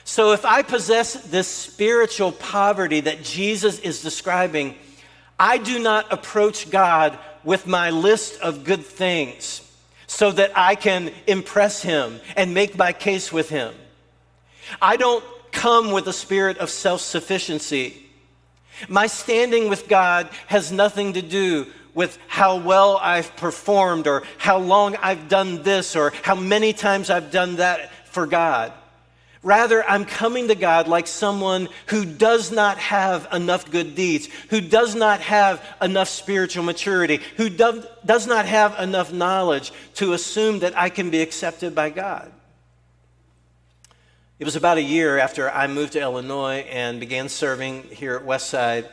So if I possess this spiritual poverty that Jesus is describing, I do not approach God with my list of good things so that I can impress him and make my case with him. I don't come with a spirit of self-sufficiency. My standing with God has nothing to do with how well I've performed or how long I've done this or how many times I've done that for God. Rather, I'm coming to God like someone who does not have enough good deeds, who does not have enough spiritual maturity, who does not have enough knowledge to assume that I can be accepted by God. It was about a year after I moved to Illinois and began serving here at Westside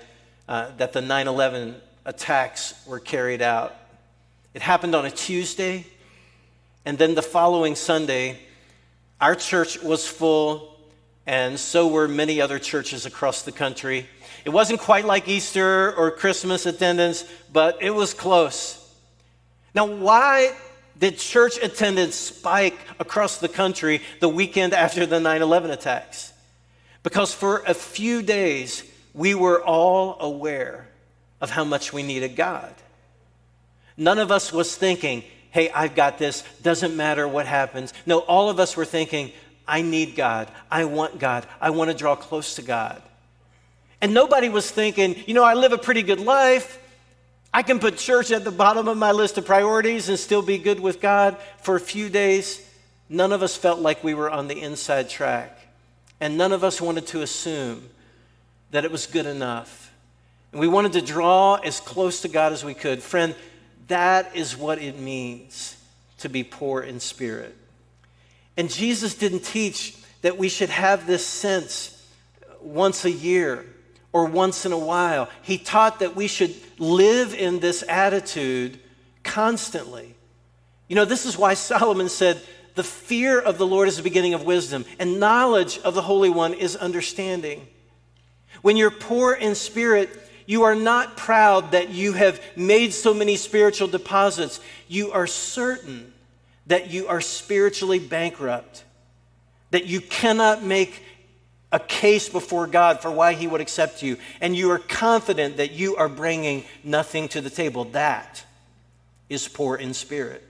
that the 9/11 attacks were carried out. It happened on a Tuesday, and then the following Sunday, our church was full, and so were many other churches across the country. It wasn't quite like Easter or Christmas attendance, but it was close. Now, why did church attendance spike across the country the weekend after the 9/11 attacks? Because for a few days, we were all aware of how much we needed God. None of us was thinking, hey, I've got this, doesn't matter what happens. No, all of us were thinking, I need God, I want God, I want to draw close to God. And nobody was thinking, I live a pretty good life, I can put church at the bottom of my list of priorities and still be good with God. For a few days, none of us felt like we were on the inside track. And none of us wanted to assume that it was good enough. And we wanted to draw as close to God as we could. Friend, that is what it means to be poor in spirit. And Jesus didn't teach that we should have this sense once a year or once in a while. He taught that we should live in this attitude constantly. This is why Solomon said, the fear of the Lord is the beginning of wisdom, and knowledge of the Holy One is understanding. When you're poor in spirit, you are not proud that you have made so many spiritual deposits. You are certain that you are spiritually bankrupt, that you cannot make a case before God for why he would accept you, and you are confident that you are bringing nothing to the table. That is poor in spirit.